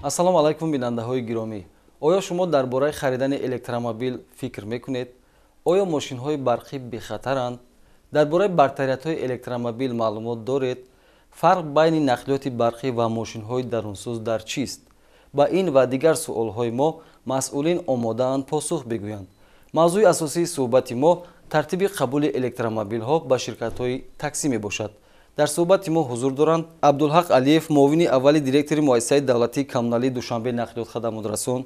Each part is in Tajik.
ассалому алайкум бинандаҳои гиромӣ. оё шумо дар бораи харидани электромобил фикр мекунед? оё мошинҳои барқӣ бехатаранд? дар бораи бартариятҳои электромобил маълумот доред? фарқ байни нақлиёти барқӣ ва мошинҳои дарунсӯз дар чист? ба ин ва дигар суолҳои мо масъулин омодаанд посух бигӯянд. мавзӯи асосии суҳбати мо тартиби қабули электромобилҳо ба ширкатҳои таксӣ мебошад. дар суҳбати мо ҳузур доранд абдулҳақ алиев, муовини аввали директори муассисаи давлатии коммуналии Душанбе нақлиёт хадамотрасон,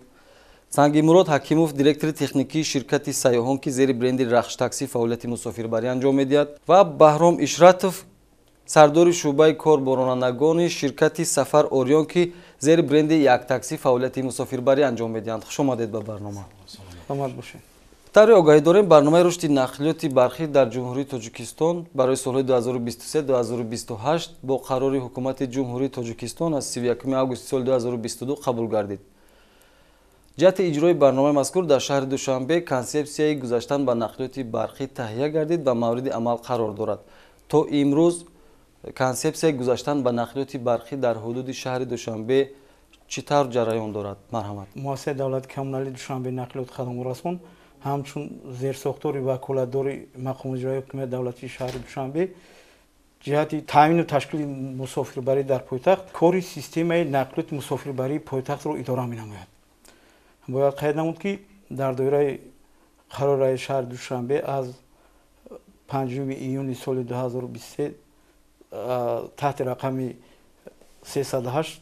Сангимурод Ҳакимов, директори техникии ширкати сайёҳон ки зери бренди Рахш таксӣ фаъолияти мусофирбарӣ анҷом медиҳад ва Баҳром Ишратов, сардори шуъбаи кор бо ронандагони ширкати Сафар Орион ки зери бренди Як таксӣ фаъолияти мусофирбарӣ анҷом медиҳанд. Хуш омадед ба барнома. тарҳи огаҳӣ дорем барномаи рушди нақлиёти барқӣ дар ҷумҳурии Тоҷикистон барои солҳои 2023-2028 бо қарори ҳукумати ҷумҳурии Тоҷикистон аз 31 августи соли 2022 қабул гардид. ҷиҳати иҷрои барномаи мазкур дар шаҳри Душанбе консепсияи гузаштан ба нақлиёти барқӣ таҳия гардид ва мавриди амал қарор дорад. то имрӯз консепсияи гузаштан ба нақлиёти барқӣ дар ҳудуди шаҳри Душанбе чӣ тавр ҷараён дорад? Марҳамат. муассисаи давлати коммуналии Душанбе нақлиёти хадамотрасон ҳамчун зерсохтори ваколатдори мақоми иҷроии ҳукумати давлатии шаҳри Душанбе ҷиҳати таъмину ташкили мусофирбарӣ дар пойтахт кори системаи нақлиёти мусофирбарии пойтахтро идора менамояд. бояд қайд намуд ки дар доираи қарораи шаҳри Душанбе аз 5 июни соли 2023 таҳти рақами 308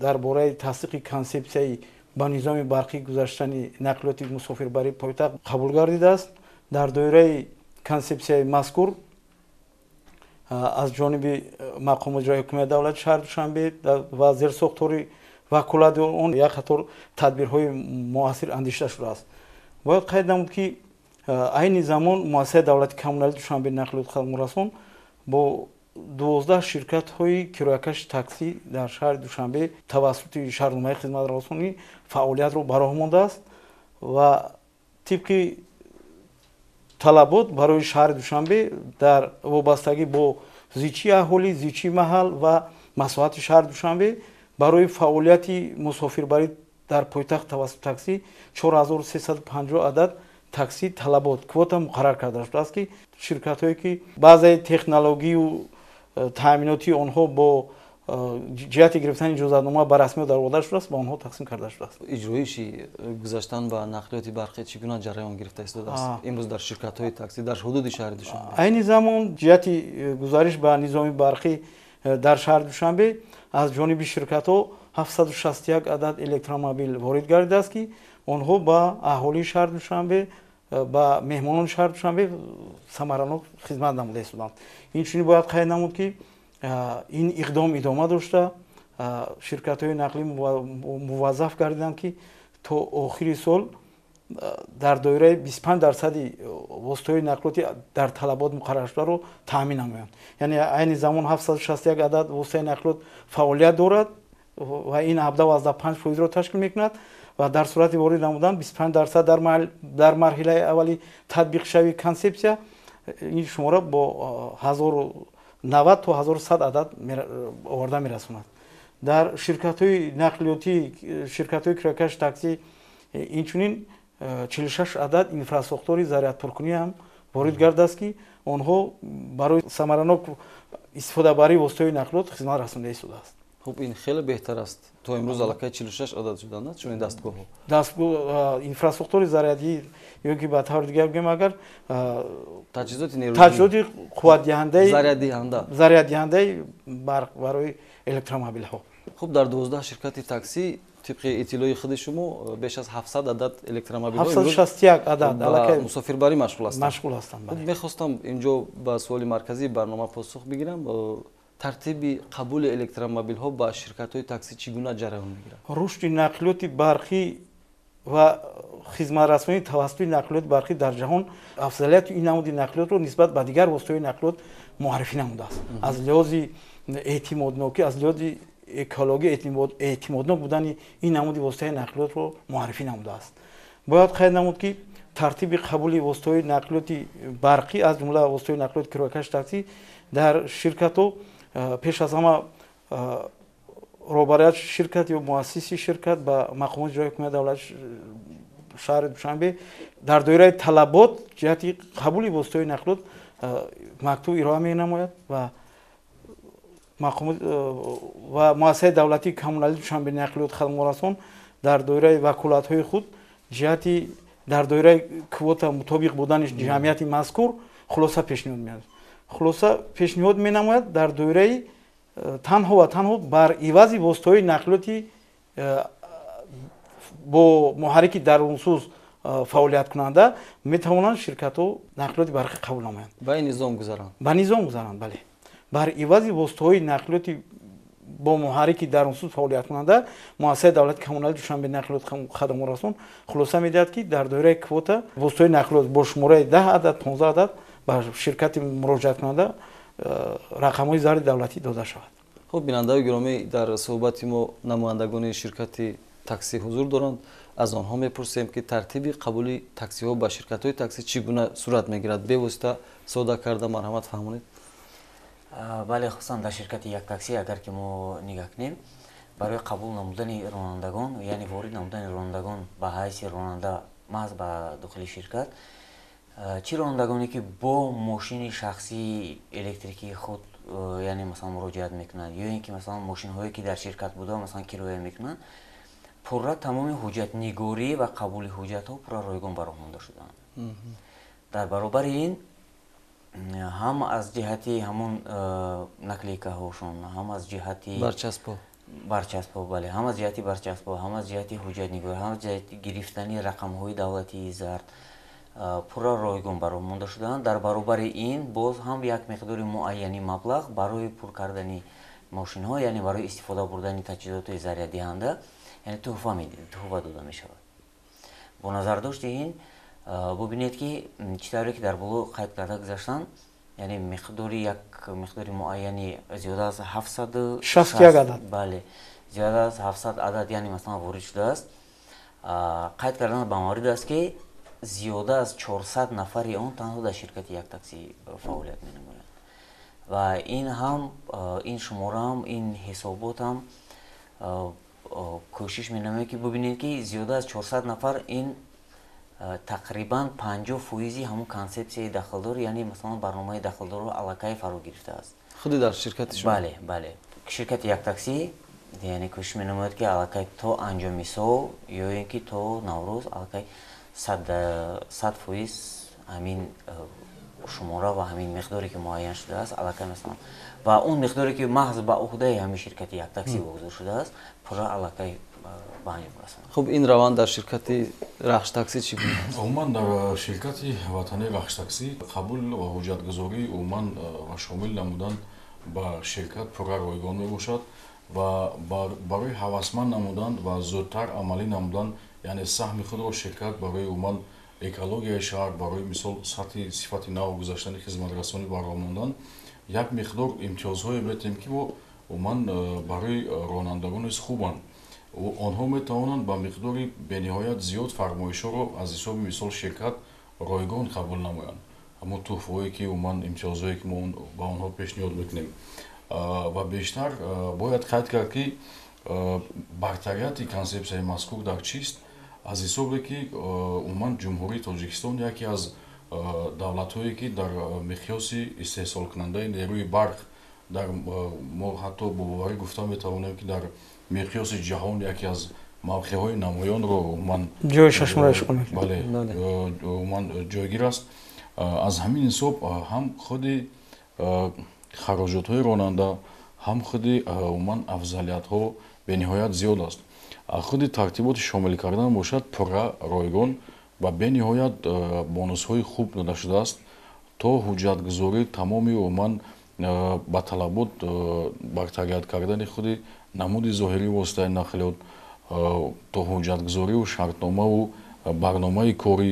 дар бораи тасдиқи консепсияи ба низоми барқӣ гузаштани нақлиёти мусофирбарии пойтахт қабул гардидааст. дар доираи консепсияи мазкур аз ҷониби мақоми иҷроии ҳукумати давлати шаҳри Душанбе ва зерсохтори ваколати он як қатор тадбирҳои муассир андешта шудааст. бояд қайд намуд ки айни замон муассисаи давлати коммуналии Душанбе нақлиёти хадамотрасон бо 12 ширкатҳои кироякаши таксӣ дар шаҳри Душанбе тавассути шаҳрномаи хизматрасонӣ фаъолиятро ба роҳ мондааст ва тибқи талабот барои шаҳри Душанбе дар вобастагӣ бо зичии аҳолӣ, зичии маҳал ва маслиҳати шаҳри Душанбе барои фаъолияти мусофирбарӣ дар пойтахт тавассути таксӣ 4350 адад таксӣ талабот квота муқаррар карда шудааст ки ширкатҳое ки баъзаи технологию таъминоти онҳо бо ҷиҳати гирифтани иҷозатнома ба расмиёт дар оварда шудааст ба онҳо тақсим карда шудааст. иҷроиши гузаштан ба нақлиёти барқӣ чӣ гуна ҷараён гирифта истодааст имрӯз дар ширкатҳои таксӣ дар ҳудуди шаҳри Душанбе? айни замон ҷиҳати гузариш ба низоми барқӣ дар шаҳри Душанбе аз ҷониби ширкатҳо 761 адад электромобил ворид гардидааст ки онҳо ба аҳолии шаҳри Душанбе ба меҳмонони шаҳри Душанбе самаранок хизмат намуда истоданд. инчунин бояд қайд намуд ки ин иқдом идома дошта ширкатҳои нақлӣ муваззаф гардиданд ки то охири сол дар доираи 25% воситаҳои нақлиёти дар талабот муқарраршударо таъмин намоянд. яъне айни замон 761 адад воситаи нақлиёт фаъолият дорад ва ин 17.5%-ро ташкил мекунад ва дар сурати ворид намудан 25% дар марҳилаи аввали татбиқшавии консепсия ин шумора бо 1090 то 1100 адад оварда мерасонад. дар ширкатҳои нақлиёти ширкатҳои кироякаши таксӣ инчунин 46 адад инфрасохтори зарядпуркунӣ ҳам ворид гардааст ки онҳо барои самаранок истифодабарии воситаҳои нақлиёт хизмат расонида истодааст. хуб ин хеле беҳтар аст. то имрӯз аллакай 46 адад шуданд чунин дастгоҳҳо. инфрасохтори зарядӣ ё ки ба таври дигар бигӯем агар таҷҳизоти қувватдиҳандаи заряддиҳандаи барқ барои электромобилҳо. хуб дар 12 ширкати таксӣ тибқи иттилои худи шумо беш аз 700 адад электромобилҳо 761 адад аллакай мусофирбарӣ машғул ҳастанд. мехостам инҷо ба суоли марказии барнома посух бигирам. тартиби қабули электромобилҳо ба ширкатҳои таксӣ чӣ гуна ҷараён мегирад? рушди нақлиёти барқӣ ва хизматрасонии тавассути нақлиёти барқӣ дар ҷаҳон афзалияти ин намуди нақлиётро нисбат ба дигар воситаҳои нақлиёт муаррифӣ намудааст. аз лиҳози эътимоднокӣ аз лиҳози экология эътимоднок будани ин намуди воситаҳои нақлиётро муаррифӣ намудааст. бояд қайд намуд ки тартиби қабули воситаҳои нақлиёти барқӣ аз ҷумла воситаҳои нақлиёти кироякаши таксӣ дар ширкатҳо пеш аз ҳама роҳбарияти ширкат ё муассиси ширкат ба мақомоти иҷрои ҳукумияти давлати шаҳри Душанбе дар доираи талабот ҷиҳати қабули воситаҳои нақлиёт мактуб ироа менамояд ва муассисаи давлатии коммуналии Душанбе нақлиёти хадамотрасон дар доираи ваколатҳои худ ҷиҳати дар доираи квота мутобиқ будани ҷамъияти мазкур хулоса пешниҳод меояд. Хулоса пешниҳод менамояд дар доираи танҳо ва танҳо бар ивази воситаҳои нақлиёти бо муҳаррики дарунсуз фаъолияткунанда метавонанд ширкатҳо нақлиёти барқӣ қабул намоянд. ба низом гузаранд. Ба низом гузаранд, бале. Бар ивази воситаҳои нақлиёти бо муҳаррики дарунсуз фаъолияткунанда муассисаи давлати коммуналии Душанбе нақлиёти хадамотрасон хулоса медиҳад ки дар доираи квота воситаҳои нақлиёт бо шумораи 10 адад 15 адад ба ширкати муроҷиаткунанда рақамҳои зарди давлатӣ дода шавад. хуб бинандаҳои гиромӣ, дар суҳбати мо намояндагони ширкати таксӣ ҳузур доранд. аз онҳо мепурсем ки тартиби қабули таксиҳо ба ширкатҳои таксӣ чӣ гуна сурат мегирад? бевосита сода карда марҳамат фаҳмонед. бале, хусусан дар ширкати як таксӣ агар ки мо нигоҳ кунем, барои қабул намудани ронандагон, яъне ворид намудани ронандагон ба ҳайси ронанда маҳз ба дохили ширкат, чӣ ронандагоне ки бо мошини шахсии электрикии худ яъне масалан муроҷиат мекунанд ё ин ки масалан мошинҳое ки дар ширкат буда масалан кироя мекунанд, пурра тамоми ҳуҷҷатнигорӣ ва қабули ҳуҷҷатҳо пурра ройгон ба роҳ монда шудаанд. дар баробари ин ҳам аз ҷиҳати ҳамон наклейкаҳошон, ҳам аз ҷиҳати барчаспҳо, бале, ҳам аз ҷиҳати барчаспҳо, ҳам аз ҷиҳати ҳуҷҷатнигорӣ, ҳам аз ҷиҳати гирифтани рақамҳои давлатии зард пурра ройгон ба роҳ монда шудаанд. дар баробари ин боз ҳам як миқдори муайяни маблағ барои пур кардани мошинҳо, яъне барои истифода бурдани таҷҳизоти зарядиҳанда, яъне туҳфа дода мешавад. бо назардошти ин бубинед ки чӣ тавре ки дар боло қайд карда гузаштанд, яъне як миқдори муайяни зиёда аз 761 адад, бале, зиёда аз 700 адад яъне масалан ворид шудааст. қайд карданд ба маврид аст ки зиёда аз 400 нафари он танҳо дар ширкати як таксӣ фаъолият менамоянд. ва ин ҳам ин шумораам ин ҳисоботам кӯшиш менамояд ки бубинед ки зиёда аз 400 нафар ин тақрибан 50% ҳамун консепсияи дахлдор, яъне масалан барномаи дахлдорро аллакай фаро гирифтааст. худи дар ширкати шумо? бале. Ширкати як таксӣ яъне кӯшиш менамояд ки аллакай то анҷоми сол ё ин ки то наврӯз аллакай 100% ҳамин шумора ва ҳамин миқдоре ки муайян шудааст аллакай масалан ва он миқдоре ки маҳз ба уҳдаи ҳамин ширкати як таксӣ вогузор шудааст пурра аллакай ба анҷом расонад. хуб ин раванд дар ширкати рахш таксӣ чӣ гуна аст? умуман дар ширкати ватании рахш таксӣ қабул ва ҳуҷҷатгузорӣ умуман ва шомил намудан ба ширкат пурра ройгон мебошад ва барои ҳавасманд намудан ва зудтар амалӣ намудан, яъне саҳми худро ширкат барои умуман экологияи шаҳр, барои мисол сатҳи сифати нав гузаштани хизматрасонӣ ба роҳ мондан, як миқдор имтиёзҳое метем ки мо умуман барои ронандагон низ хубанд. онҳо метавонанд ба миқдори бениҳоят зиёд фармоишҳоро аз ҳисоби мисол ширкат ройгон қабул намоянд. ҳамон туҳфаҳое ки умуман имтиёзҳое ки мо ба онҳо пешниҳод мекунем. ва бештар бояд қайд кард ки бартарияти консепсияи мазкур дар чист, аз ҳисобе ки умуман ҷумҳурии Тоҷикистон яке аз давлатҳое ки дар миқёси истеҳсолкунандаи нерӯи барқ дар мо ҳатто бо боварӣ гуфта метавонем ки дар миқёси ҷаҳон яке аз мавқеъҳои намоёнро умуман ҷои шашмро ишғол мекунад. бале, умуман ҷойгир аст. аз ҳамин ҳисоб ҳам худи хароҷотҳои ронанда, ҳам худи умуман афзалиятҳо бениҳоят зиёд аст. худи тартиботи шомил кардан бошад пурра ройгон ва бениҳоят бонусҳои хуб дода шудааст то ҳуҷҷатгузорӣ тамоми умуман ба талабот бартарият кардани худи намуди зоҳирии воситаи нақлиёт то ҳуҷҷатгузорию шартномаву барномаи корӣ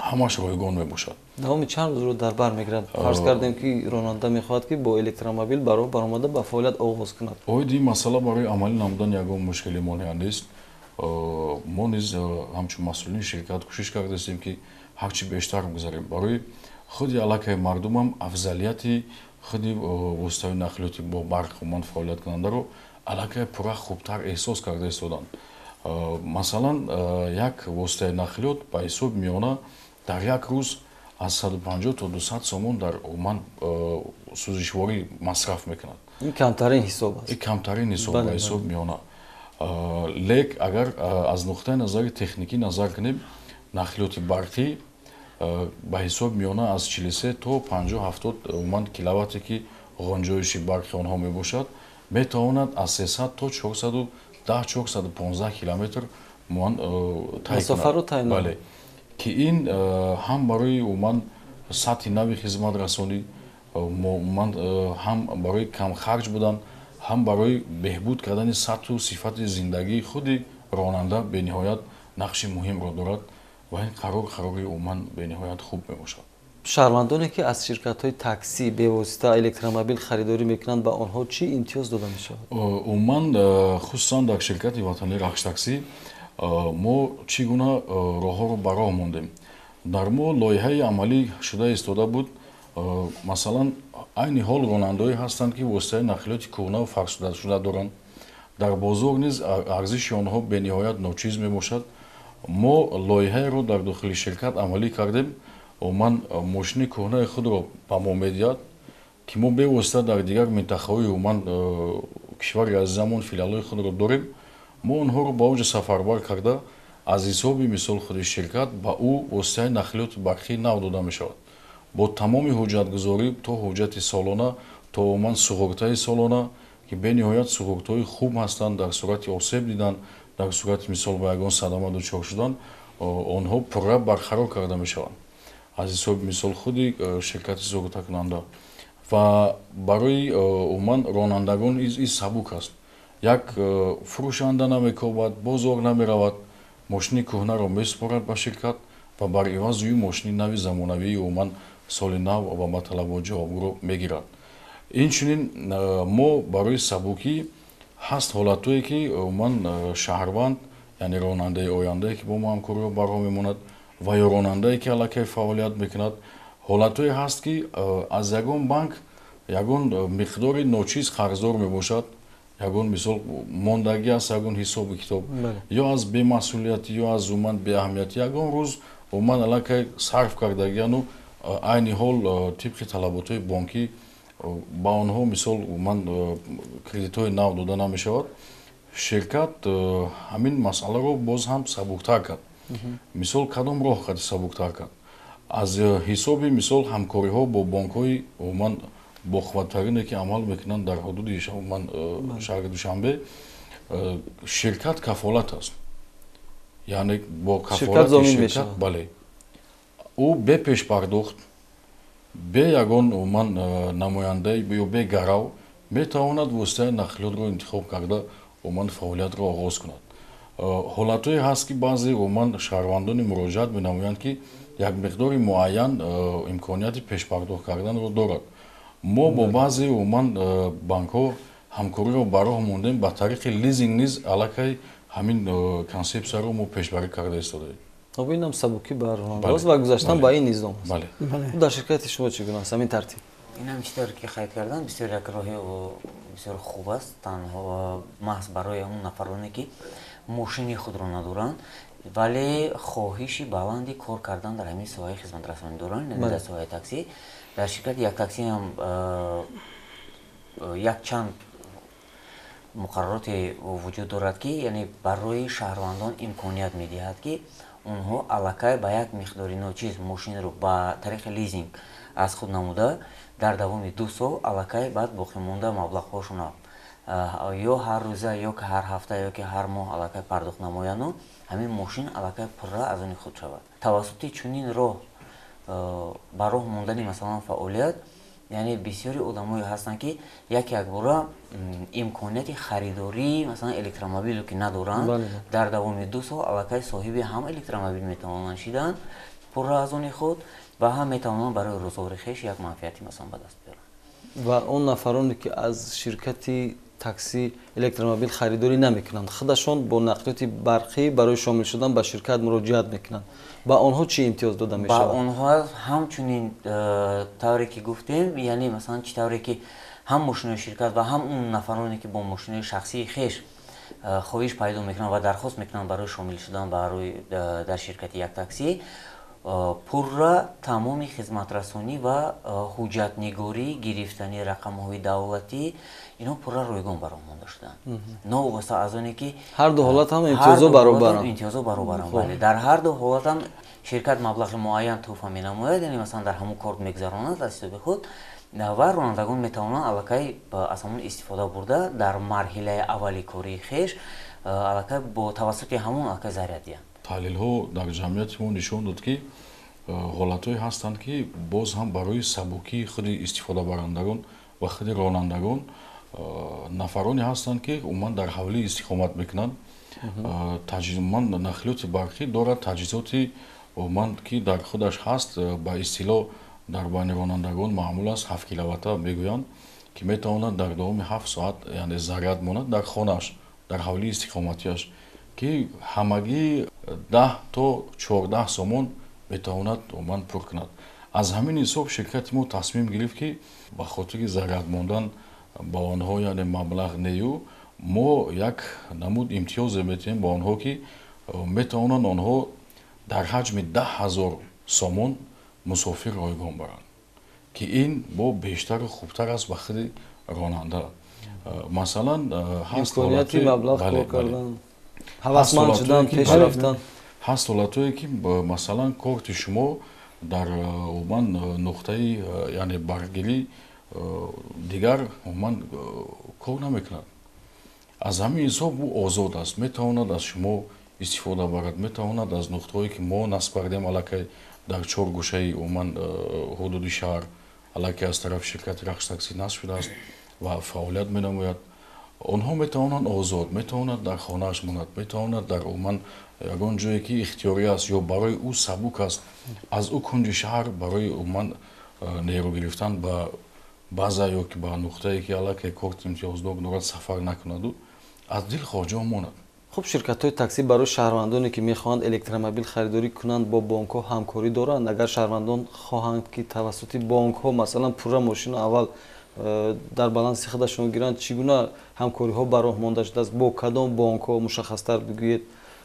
ҳамаш ройгон мебошад. давоми чанд рӯзро дар бар мегирад? фарз кардем ки ронанда мехоҳад ки бо электромобил ба роҳ баромада ба фаъолият оғоз кунад. оид ин масъала барои амалӣ намудан ягон мушкили монеа нест. мо низ ҳамчун масъулини ширкат кӯшиш кардастем ки ҳарчи бештар гузарем барои худи аллакай мардумам афзалияти худи воситаҳои нақлиёти бо барқ умуман фаъолияткунандаро аллакай пура хубтар эҳсос карда истодан. Масалан, як воситаи нақлиёт ба ҳисоб меона дар як рӯз аз 150 то 200 сомон дар уман сӯзишворӣ масраф мекунад. ин камтарин ҳисоб аст. ин камтарин ҳисоб ба ҳисоб меона. Лек агар аз нуқтаи назари техникӣ назар кунем, нақлиёти барқӣ ба ҳисоб меона аз 43 то 50-70 уман киловатте ки ғонҷоиши барқи онҳо мебошад, метавонад аз 300 то 410-415 километр масофаро тай кунад. Бале, ки ин ҳам барои уман сатҳи нави хизматрасонӣ, ҳам барои камхарҷ будан, ҳам барои беҳбуд кардани сатҳу сифати зиндагии худи ронанда бениҳоят нақши муҳимро дорад ва ин қарори уман бениҳоят хуб мебошад. шаҳрвандоне ки аз ширкатҳои таксӣ бевосита электромобил харидорӣ мекунанд ба онҳо чӣ имтиёз дода мешавад? Умуман хусусан дар ширкати ватании рахштаксӣ мо чӣ гуна роҳҳоро ба роҳ мондем. Дар мо лоиҳаи амалӣ шуда истода буд. Масалан, айни ҳол ронандаҳое ҳастанд ки воситаи нақлиёти кӯҳнаву фарсудашуда доранд. Дар бозор низ арзиши онҳо бениҳоят ночиз мебошад. Мо лоиҳаеро дар дохили ширкат амалӣ кардем. Уман мошини кӯҳнаи худро ба мо медиҳад, ки мо бевосита дар дигар минтақаҳои уман кишвари азизамон филиалҳои худро дорем. Мо онҳоро ба оҷа сафарбар карда аз ҳисоби мисол худи ширкат ба ӯ воситаи нақлиёти барқӣ нав дода мешавад. Бо тамоми ҳуҷҷатгузорӣ то ҳуҷҷати солона, то уман суғуртаи солона, ки бениҳоят суғуртаҳои хуб ҳастанд дар сурати осеб дидан, дар сурати мисол ба ягон садама дучор шудан, онҳо пурра барқарор карда мешаванд аз ҳисоби мисол худи ширкати суғуртакунанда. Ва барои уман ронандагон ин сабук аст. Як фурӯшанда намекобад, бозор намеравад, мошини кӯҳнаро месупорад ба ширкат ва бар иваз ӯи мошини нави замонавии уман соли нав ва маталаботи ҷавобгоро мегирад. Инчунин мо барои сабукӣ ҳаст ҳолатое ки уман шаҳрванд, яъне ронандаи ояндае ки бо мо ҳамкориро ба роҳ мемонад ва ё ронандае ки аллакай фаъолият мекунад, ҳолатое ҳаст ки аз ягон банк ягон миқдори ночиз қарздор мебошад, ягон мисол мондагӣ аст, ягон ҳисоби китоб, ё аз бемасъулиятӣ, ё аз уман беаҳамиятӣ ягон рӯз уман аллакай сарф кардагияну айни ҳол тибқи талаботҳои бонкӣ ба онҳо мисол уман кредитҳои нав дода намешавад. Ширкат ҳамин масъаларо боз ҳам сабуктар кард. Мисол кадом роҳ қади сабуктар кард? Аз ҳисоби мисол ҳамкориҳо бо бонкҳои уман боқувваттарине ки амал мекунанд дар ҳудуди шаҳри Душанбе, ширкат кафолат аст. Яъне бо кафолати ширкат, бале, ӯ бе пешпардохт, бе ягон уман намоянда ё бе гарав метавонад воситаи нақлиётро интихоб карда уман фаъолиятро оғоз кунад. ҳолатое ҳаст ки баъзе уман шаҳрвандони муроҷиат менамоянд ки як миқдори муайян имконияти пешпардохт карданро дорад. Мо бо баъзе уман банкҳо ҳамкориро ба роҳ мондем, ба тариқи лизинг низ аллакай ҳамин консепсияро мо пешбарӣ карда истодаем. Инам сабукӣ ба ронандабоз ва гузаштан ба ин низом аст. Бале. Дар ширкати шумо чӣ гуна аст ҳамин тартиб? Инам читор ки қайд кардан бисёр як роҳи бисёр хуб аст, танҳо маҳз барои ҳамон нафароне ки мошини худро надоранд, вале хоҳиши баланди кор кардан дар ҳамин соҳаи хизматрасонӣ доранд, яъне дар соҳаи таксӣ. Дар ширкати Яктаксӣ ҳам як чанд муқаррароте вуҷуд дорад ки яъне барои шаҳрвандон имконият медиҳад ки онҳо аллакай ба як миқдори ночиз мошинро ба тариқи лизинг аз худ намуда дар давоми 2 сол аллакай баъд боқимонда маблағҳошона ё ҳар рӯза ё ки ҳар ҳафта ё ки ҳар моҳ аллакай пардохт намояну ҳамин мошин аллакай пурра аз они худ шавад. Тавассути чунин роҳ ба роҳ мондани масалан фаъолият, яъне бисёри одамое ҳастанд ки як бора имконияти харидории масалан электромобилро ки надоранд, дар давоми 2 сол аллакай соҳиби ҳам электромобил метавонанд шидан пурра аз они худ ва ҳам метавонанд барои рӯзгори хеш як манфиати масалан ба даст биёранд. Ва он нафароне ки аз ширкати таксӣ электромобил харидорӣ намекунанд, худашон бо нақлиёти барқӣ барои шомил шудан ба ширкат муроҷиат мекунанд, ба онҳо чӣ имтиёз дода мешавад? Ба онҳо ҳамчунин тавре ки гуфтем, яъне масалан чӣ тавре ки ҳам мошинои ширкат ва ҳам он нафароне ки бо мошинои шахсии хеш хоҳиш пайдо мекунанд ва дархост мекунанд барои шомил шудан дар ширкати Яктакси, пурра тамоми хизматрасонӣ ва ҳуҷҷатнигорӣ, гирифтани рақамҳои давлатӣ, ино пурра ройгон баро монда шуданд. Новобаста аз оне ки ҳар ду ҳолат ҳам имтиёзо баробаранд. имтиёзо баробаранд, бале. Дар ҳар ду ҳолат ҳам ширкат маблағи муайян туҳфа менамояд, яъне масалан дар ҳамун корт мегузаронад аз ҳисоби худ ва ронандагон метавонанд аллакай аз ҳамон истифода бурда дар марҳилаи аввали кории хеш аллакай бо тавассути ҳамон аллакай заряд диҳанд. таҳлилҳо дар ҷамъияти мо нишон дод ки ҳолатҳое ҳастанд ки боз ҳам барои сабукии худи истифодабарандагон ва худи ронандагон нафароне ҳастанд ки умуман дар ҳавлӣ истиқомат мекунанд. Ман нақлиёти барқӣ дорад таҷҳизоти умуман ки дар худаш ҳаст, ба истилоҳ дар байни ронандагон маъмул аст 7 киловатта мегӯянд ки метавонад дар давоми 7 соат яъне заряд монад дар хонааш, дар ҳавлии истиқоматиаш, ки ҳамагӣ 10 то 14 сомон метавонад умуман пур кунад. Аз ҳамин ҳисоб ширкати мо тасмим гирифт ки ба хотири заряд мондан ба онҳо яъне маблағ нею мо як намуд имтиёзе метиҳем ба онҳо ки метавонанд онҳо дар ҳаҷми 10,000 сомон мусофир ройгон баранд, ки ин бо бештару хубтар аст ба худи ронанда. Масалан имконияти маблағ кор кардан, ҳавасманд шудан, пеш рафтан. ҳаст ҳолатое ки масалан корти шумо дар умуман нуқтаи яъне баргирӣ дигар умуман кор намекунад. Аз ҳамин ҳисоб ӯ озод аст, метавонад аз шумо истифода барад, метавонад аз нуқтаҳое ки мо насб кардем аллакай дар 4 гӯшаи умуман ҳудуди шаҳр аллакай аз тарафи ширкати Рахштакси насб шудааст ва фаъолият менамояд. онҳо метавонанд озод, метавонад дар хонааш монад, метавонад дар умуман ягон ҷое ки ихтиёрӣ аст ё барои ӯ сабук аст, аз ӯ кунҷи шаҳр барои умуман нерӯ гирифтан ба база ё ки ба нуқтае ки аллакай корти имтиёздор дорад сафар накунаду аз дил хоҷо монад. хуб, ширкатҳои таксӣ барои шаҳрвандоне ки мехоҳанд электромобил харидорӣ кунанд бо бонкҳо ҳамкорӣ доранд? Агар шаҳрвандон хоҳанд ки тавассути бонкҳо масалан пурра мошина аввал дар баланси худашон гиранд, чӣ гуна ҳамкориҳо ба роҳ монда шудааст? Бо кадом бонкҳо мушаххастар бигӯед?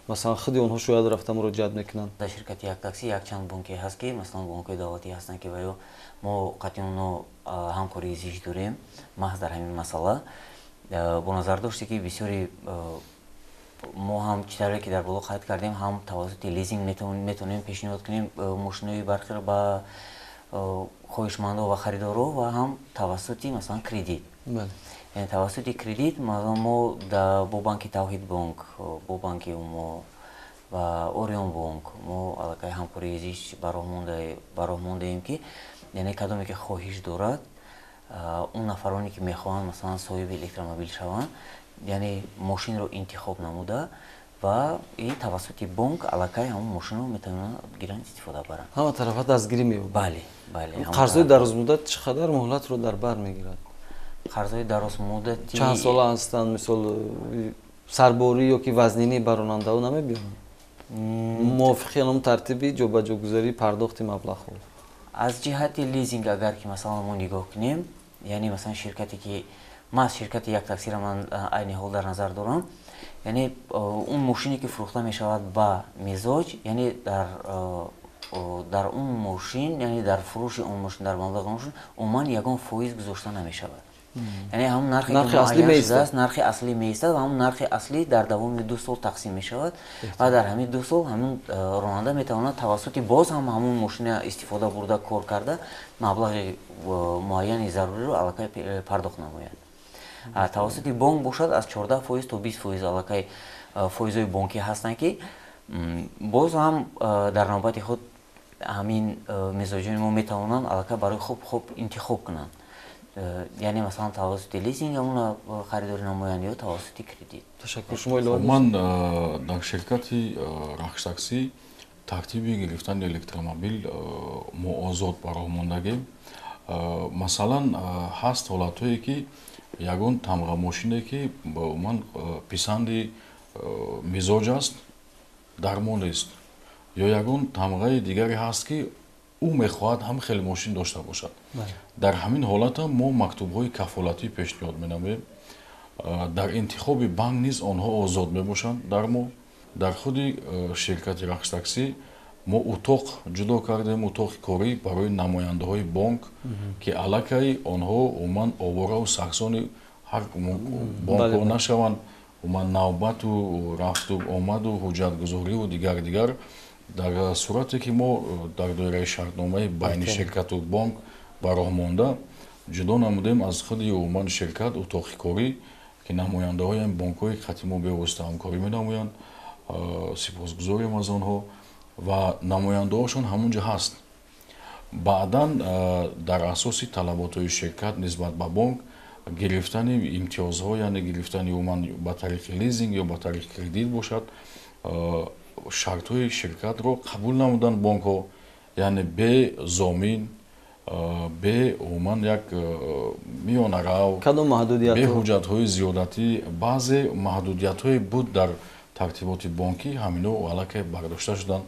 Масалан худи онҳо шояд рафта муроҷиат мекунанд. Дар ширкати Яктакси якчанд бонке ҳаст ки масалан бонкҳои давлатӣ ҳастанд ки ваё мо қатъи онҳо ҳамкории зич дорем маҳз дар ҳамин масъала. Бо назар доште ки бисёри мо ҳам читаре ки дар боло қайд кардем, ҳам тавассути лизинг метавонем пешниҳод кунем мошинои барқиро ба хоҳишмандон ва харидоро ва ҳам тавассути масалан кредит. Яъне тавассути кредит мо бо банки Тавҳид банк, бо банки Умо ва Орион банк мо аллакай ҳамкории зич ба роҳ мондаем ки яъне кадоме ки хоҳиш дорад он нафароне ки мехоҳанд масалан соҳиби электромобил шаванд, яъне мошинро интихоб намуда ва ин тавассути банк аллакай ҳамон мошинро метавонанд гиранд истифода баранд. Ҳама тарафа дастгирӣ меёбад. Бале, бале. Қарзои дарозмуддат чӣ қадар муҳлатро дар бар мегирад? Қарзои дарозмуддати чанд сола ҳастанд? Мисол сарборӣ ё ки вазнинӣ ба ронандаҳо намебиёнанд? мувофиқи ҳамон тартиби ҷобаҷогузарии пардохти маблағҳо. аз ҷиҳати лизинг агар ки масалан мо нигоҳ кунем, яъне масалан ширкате ки ман ширкати Яктаксиро ман айни ҳол дар назар дорам, яъне он мошине ки фурӯхта мешавад ба мизоҷ, яъне дар он мошин, яъне дар фурӯши он мошин, дар маблағи он мошин умуман ягон фоиз гузошта намешавад. яъне ҳамун нархи аслӣ меистад, нархи аслӣ меистад ва ҳамун нархи аслӣ дар давоми 2 сол тақсим мешавад ва дар ҳамин 2 сол ҳамун ронанда метавонад тавассути боз ҳам ҳамун мошина истифода бурда кор карда маблағи муайяни заруриро аллакай пардохт намояд. Тавассути банк бошад аз 14% то 20% аллакай фоизҳои бонкӣ ҳастанд ки боз ҳам дар навбати худ ҳамин мизоҷони мо метавонанд аллакай барои хуб интихоб кунанд. яъне масалан тавассути лизинг ҳамуна харидорӣ намоянд ё тавассути кредит. Ташаккур. Шумо илова ман дар ширкати Рахштакси тартиби гирифтани электромобил мо озод ба роҳ мондагем. Масалан ҳаст ҳолатҳое ки ягон тамға мошине ки умуман писанди мизоҷ аст, дармонест, ё ягон тамғаи дигаре ҳаст ки ӯ мехоҳад ҳам хеле мошин дошта бошад. Дар ҳамин ҳолат ҳам мо мактубҳои кафолатӣ пешниҳод менамоем. Дар интихоби банк низ онҳо озод мебошанд. дар худи ширкати Рахш таксӣ мо утоқ ҷудо кардем, утоқи корӣ барои намояндаҳои банк, ки аллакай онҳо умуман овораву сарсони ҳар банкҳо нашаванд, умуман навбату рафту омаду ҳуҷҷатгузориву дигар дар сурате ки мо дар доираи шартномаи байни ширкату банк ба роҳ монда ҷудо намудем аз худи умуман ширкат утоқи корӣ, ки намояндаҳои ин банкҳои хати мо бевосита ҳамкорӣ менамоянд. Сипосгузорем аз онҳо ва намояндаҳошон ҳамунҷа ҳаст. Баъдан дар асоси талаботҳои ширкат нисбат ба банк гирифтани имтиёзҳо, яъне гирифтани умуман ба тариқи лизинг ё ба тариқи кредит бошад, шартҳои ширкатро қабул намуданд банкҳо, яъне бе зомин, бе умуман як миёнарав, бе ҳуҷҷатҳои зиёдатӣ, баъзе маҳдудиятҳое буд дар тартиботи банкӣ, ҳамино аллакай бардошта шуданд.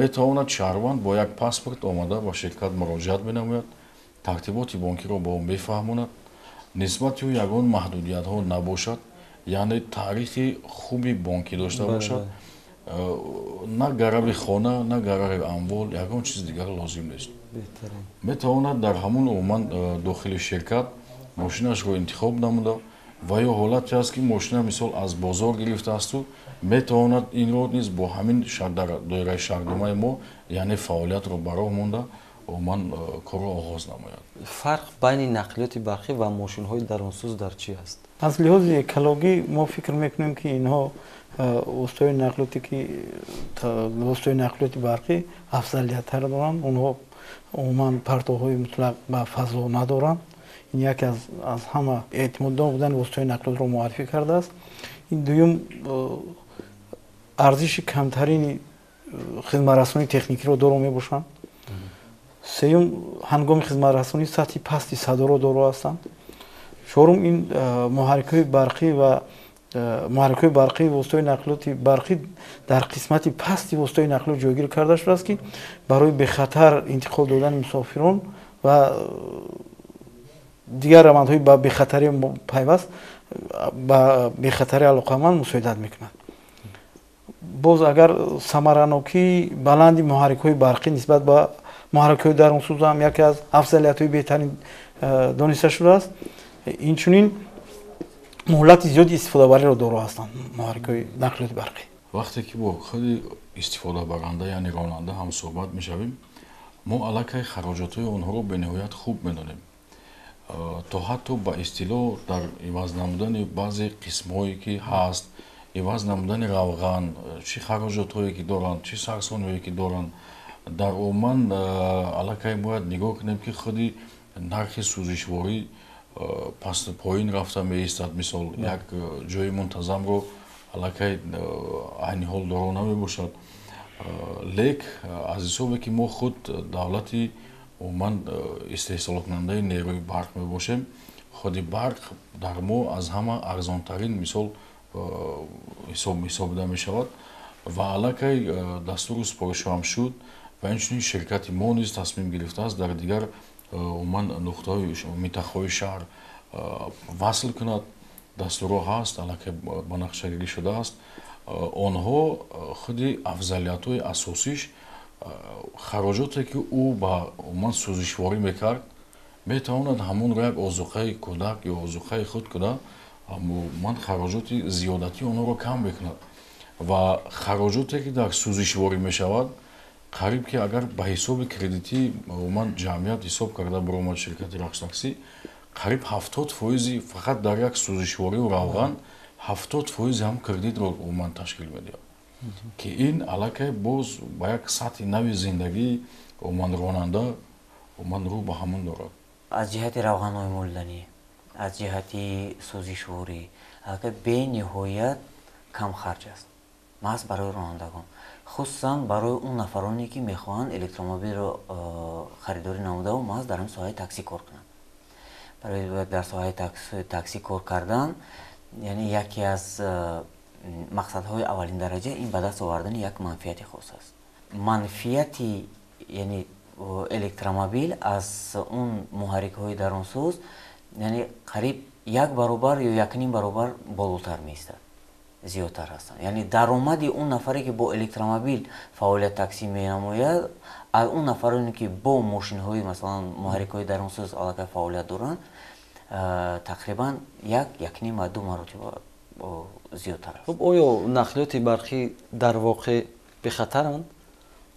Метавонад шаҳрванд бо як паспорт омада ба ширкат муроҷиат менамояд, тартиботи банкиро ба он мефаҳмонад, нисбати ӯ ягон маҳдудиятҳо набошад, яъне таърихи хуби банкӣ дошта бошад, на гарави хона, на гарави амвол, ягон чизи дигар лозим нест. Метавонад дар ҳамун умуман дохили ширкат мошинашро интихоб намуда ва ё ҳолате аст ки мошина мисол аз бозор гирифтаасту метавонад инро низ бо ҳамин дар доираи шартномаи мо, яъне фаъолиятро ба роҳ монда умуман корро оғоз намояд. Фарқ байни нақлиёти барқӣ ва мошинҳои даронсӯз дар чи аст? аз лиҳози экологӣ мо фикр мекунем ки инҳо воситаҳои нақлиёти барқӣ афзалияттар доранд. онҳо умуман партовҳои мутлақ ба фазо надоранд. ин яке аз ҳама эътимоддор будани воситаҳои нақлиётро муаррифӣ кардааст. ин дуюм арзиши камтарини хизматрасонии техникиро доро мебошанд. сеюм ҳангоми хизматрасонӣ сатҳи пасти садоро доро ҳастанд. чорум ин муҳаррикҳои барқӣ ва воситаҳои нақлиёти барқӣ дар қисмати пасти воситаҳои нақлиёт ҷойгир карда шудааст, ки барои бехатар интиқол додани мусофирон ва дигар равандҳои ба бехатарӣ пайваст ба бехатарӣ алоқаманд мусоидат мекунад. боз агар самаранокии баланди муҳаррикҳои барқӣ нисбат ба муҳаррикҳои даронсӯз ҳам яке аз афзалиятҳои беҳтарин дониста шудааст. инчунин муҳлати зиёди истифодабариро доро ҳастанд муҳаррикҳои нақлиёти барқӣ. вақте ки бо худи истифодабаранда яъне ронанда ҳамсӯҳбат мешавем, мо аллакай хароҷотҳои онҳоро бениҳоят хуб медонем. то ҳатто ба истилоҳ дар иваз намудани баъзе қисмҳое ки ҳаст, иваз намудани равған, чӣ хароҷотҳое ки доранд, чӣ сарсониҳое ки доранд, дар умуман аллакай бояд нигоҳ кунем ки худи нархи сӯзишворӣ пасту поин рафта меистад. мисол як ҷои мунтазамро аллакай айни ҳол доро намебошад. лек аз ҳисобе ки мо худ давлати умуман истеҳсолкунандаи нерӯи барқ мебошем, худи барқ дар мо аз ҳама арзонтарин мисол ҳисобида мешавад ва аллакай дастуру супоришу ҳам шуд ва инчунин ширкати мо низ тасмим гирифтааст дар дигар умуман нуқтаҳои минтақаҳои шаҳр васл кунад. дастурҳо ҳаст, аллакай ба нақшагирӣ шудааст. онҳо худи афзалиятҳои асосиш хароҷоте ки ӯ ба умуман сӯзишворӣ мекард, метавонад ҳамонро як озуқаи кӯдак ё озуқаи худ куда умуман хароҷоти зиёдати онҳоро кам мекунад ва хароҷоте ки дар сӯзишворӣ мешавад қариб ки агар ба ҳисоби кредитӣ умуман ҷамъият ҳисоб карда баромад ширкати Рахш таксӣ, қариб 70% фақат дар як сӯзишворию равған 70% ҳам кредитро умуман ташкил медиҳад, ки ин аллакай боз ба як сатҳи нави зиндагии умуман ронанда умуман рӯ ба ҳамон дорад. аз ҷиҳати равғанҳои молданӣ, аз ҷиҳати сӯзишворӣ аллакай бениҳоят кам харҷ аст маҳз барои ронандагон, хусусан барои он нафароне ки мехоҳанд электромобилро харидорӣ намудаву маҳз дар ин соҳаи таксӣ кор кунанд. барои дар соҳаи таксӣ кор кардан яъне яке аз мақсадҳои аввалиндараҷа ин ба даст овардани як манфиати хос аст. манфиати یعنی الکترومبیل از اون محرک های درونسوز یعنی قریب یک برابر یا یک نیم برابر بالاتر می‌ایستد، زیادتر هستند. یعنی درآمد اون نفری که با الکترومبیل فعالیت تاکسی می‌نماید از اون نفرانی که با ماشین های مثلا محرک های درونسوز علاقه فعالیت دارند تقریبا یک نیم دو مرتبه زیادتر است. خب آیا نقلیات برقی در واقع به خطرند؟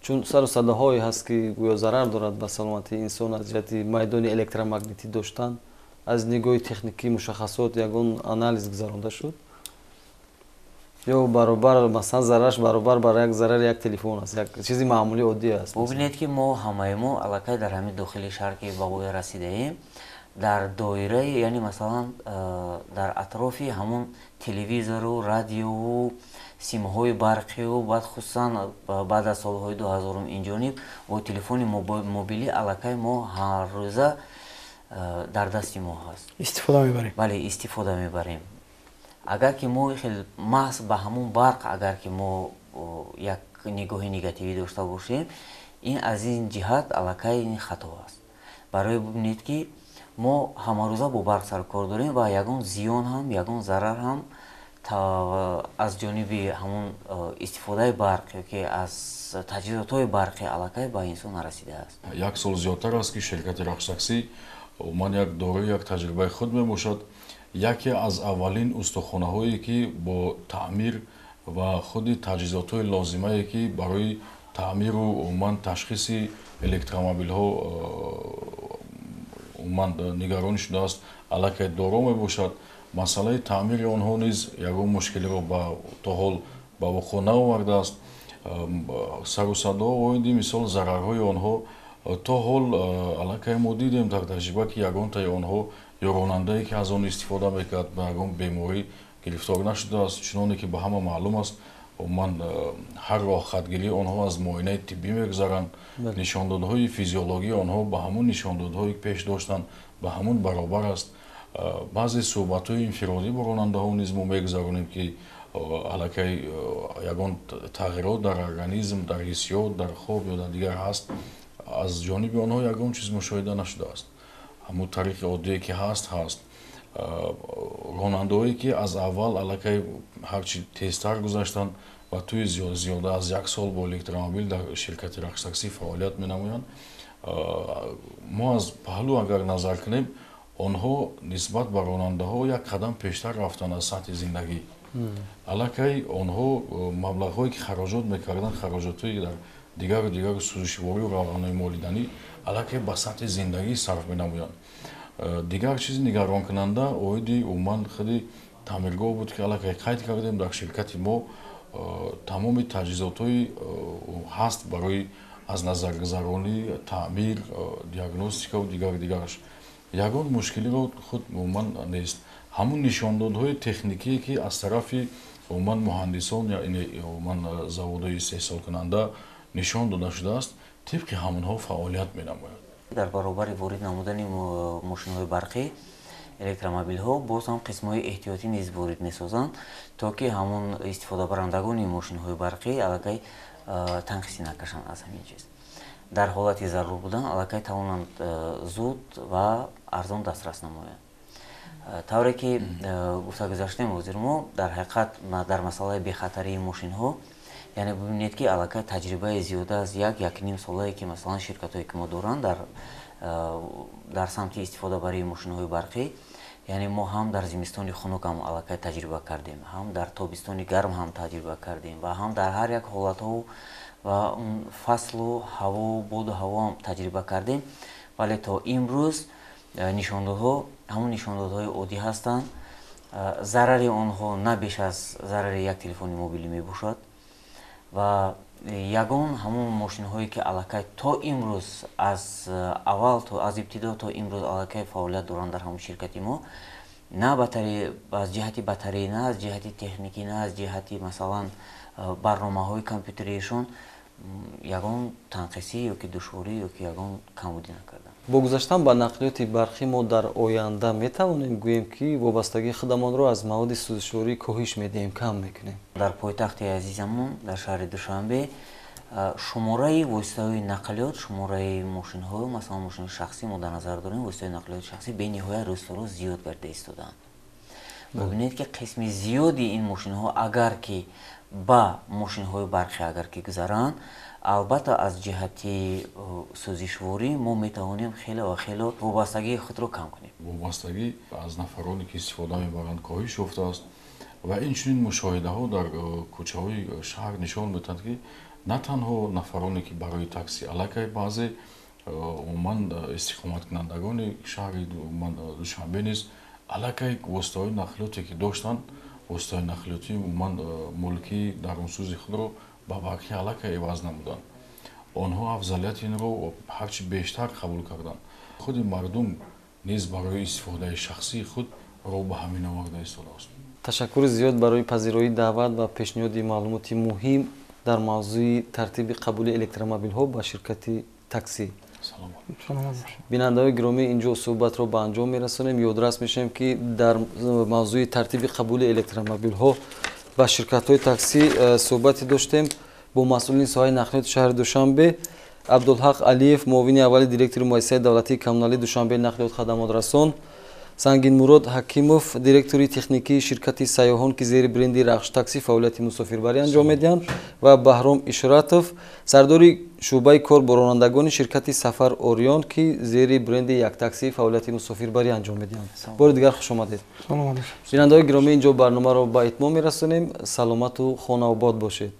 چون سر و صداهایی هست که گویا ضرر دارد به سلامتی انسان از جهت میدان الکترومگنیتی داشتن. از نگاه تکنیکی مشخصات یگان آنالیز گذرانده شد یا برابر مثلا ضررش برابر برای یک ضرر یک تلفن است، یک چیزی معمولی عادی است؟ ببینید که ما همه ما علاقه در همین داخل شهر که به وای رسیده ایم در دایره یعنی مثلا در اطراف همون تلویزیون و رادیو و سیم‌های برقی و بعد خصوصا بعد از سالهای 2000 اینجانب و تلفن موبیلی علاقه ما هر روزه در دست ما هست. استفاده میبریم. بله استفاده میبریم. اگر که ما خیلی محض به همون برق اگر که ما یک نگاه نگاتیوی داشته باشیم این از این جهت علاقه این خطا است. برای ببینید که ما همه روزه با برق سر کار داریم و یگان زیان هم یگان ضرر هم از جانب همون استفاده برق که از تجهیزات های برقی علاقه به انسان نرسیده است. یک سال زیادتر است که شرکت رخشتاکسی من یک دوره یک تجربه خود میباشد. یکی از اولین استخوان‌هایی که با تعمیر و خود تجهیزات های لازمه که برای تعمیر و من تشخیص الکترومبیل ها من نگران شده است علاقه دارا میباشد. مسئله تعمیر آنها نیز یگان مشکلی را تا حال به وقوع نیاورده است. سر و صدا آیندی مثال ضررهای آنها تا حال علاقه ما دیدیم در تجربه که یگان تای آنها یا راننده‌ای که از آن استفاده میکرد به یگان بیماری گرفتار نشده است. چنانه که به همه معلوم است من هر راه خطگیری آنها از معاینه طبی میگذرند. نشاندادهای فیزیولوژی آنها به همون نشاندادهایی که پیش داشتند به همون برابر است. بعضی صحبت‌های انفرادی با راننده‌ها نیز ما میگذرانیم که علاقه یگان تغییرات در ارگانیسم در حسیات در خواب یا در دیگر هست از جانب آنها یگان چیز مشاهده نشده است. همون طریق عادی که هست راننده‌هایی که از اول علاقه هرچی تیزتر گذاشتند و توی زیاده از یک سال با الکترومبیل در شرکت رخشتاکسی فعالیت می‌نمایند. ما از پهلو اگر نظر کنیم آنها نسبت به راننده‌ها یک قدم پیشتر رفتن از سطح زندگی. علاقه آنها مبلغ‌هایی که خراجات می‌کردند خراجاتی در دیگر سوزشواری و روانه مالیدنی علاقه به سطح زندگی صرف می‌نمایند. دیگر چیز نگران کننده اویدی من خیلی تعمیرگاه بود که علاقه قید کردیم در شرکت ما تمام تجهیزات‌های هست برای از نظر گذرانی تعمیر دیاگنوستیکا و دیگرش. یگان مشکلی رو خود من نیست همون نشاندادهای تکنیکی که از طرف من مهندسان یا من زوادهای استحصال کننده نشان داده شده است طبق همونها فعالیت می‌نماید. در برابر وارد نمودن ماشین‌های برقی الکترومبیل ها باز هم قسم‌های احتیاطی نیز وارد می‌سازند تا که همون استفاده برندگان ماشین‌های برقی علاقه تنقیصی نکشند از همین چیز. در حالت ضرور بودن علاقه توانند زود و ارزان دسترس نمایند. طوری که گفته گذاشتیم وزیر ما در حقیقت در مسئله بی‌خطری ماشین‌ها یعنی ببینید که علاقه تجربه زیاده از یک نیم ساله که مثلا شرکت‌هایی که ما دارند در سمت استفاده برای ماشین‌های برقی یعنی ما هم در زمستان خنک هم علاقه تجربه کردیم هم در تابستان گرم هم تجربه کردیم و هم در هر یک حالت‌ها و اون فصل و هوا باد و هوا هم تجربه کردیم ولی تا امروز نشاندادها همون نشاندادهای عادی هستند. ضرر آنها نه بیش از ضرر یک تلفن موبیلی میباشد و یگان همون ماشین هایی که علاقه تا امروز از اول تا از ابتدا تا امروز علاقه فعالیت دارند در همون شرکت ما نه بطری از جهت بطری نه از جهت تکنیکی نه از جهت مثلا برنامه های کامپیوتریشون یگان تنقیصی یا که دشواری یا که یگان کمبودی نکردن. با گذاشتن به نقلیات برقی ما در آینده میتوانیم گوییم که وابستگی خودمان را از مواد سوزشواری کاهش میدهیم کم میکنیم. در پایتخت عزیزمون در شهر دوشنبه шумораи воситаҳои нақлиёт, шумораи мошинҳо, масалан мошини шахсӣ мо дар назар дорем, воситаҳои нақлиёти шахсӣ бениҳоят рӯзту рӯз зиёд гарда истодаанд. бибинед ки қисми зиёди ин мошинҳо агар ки ба мошинҳои барқӣ агар ки гузаранд, албатта аз ҷиҳати сӯзишворӣ мо метавонем хеле ва хеле вобастагии худро кам кунем. вобастагӣ аз нафароне ки истифода мебаранд коҳиш ёфтааст ва инчунин мушоҳидаҳо дар кӯчаҳои шаҳр нишон медиҳанд ки на танҳо нафароне ки барои такси аллакай баъзе умуман истиқоматкунандагони шаҳри душанбе низ аллакай воситаҳои нақлиёте ки доштанд, воситаҳои нақлиёти умуман мулкии дарунсӯзи худро ба барқӣ аллакай эваз намуданд. онҳо афзалияти инро ҳарчи бештар қабул карданд. худи мардум низ барои истифодаи шахсии худ роҳ ба ҳамин оварда истодааст. ташаккури зиёд барои пазироии даъват ва пешниҳоди маълумоти муҳим дар мавзӯи тартиби қабули электромобилҳо ба ширкати таксӣ. бинандаҳои гиромӣ, инҷо суҳбатро ба анҷом мерасонем. ёдрас мешавем ки дар мавзӯи тартиби қабули электромобилҳо ба ширкатҳои таксӣ суҳбате доштем бо масъулини соҳаи нақлиёти шаҳри душанбе. абдулҳақ алиев, муовини аввали директори муассисаи давлатии коммуналии душанбе нақлиёт хадамотрасон, сангинмурод ҳакимов, директори техникии ширкати сайёҳон ки зери бренди рахш таксӣ фаъолияти мусофирбарӣ анҷом медиҳанд, ва баҳром ишратов, сардори шуъбаи кор бо ронандагони ширкати сафар орион ки зери бренди яктаксӣ фаъолияти мусофирбарӣ анҷом медиҳанд. бори дигар хушомадед. бинандаҳои гиромӣ, инҷо барномаро ба итмом мерасонем. саломату хонаобод бошед.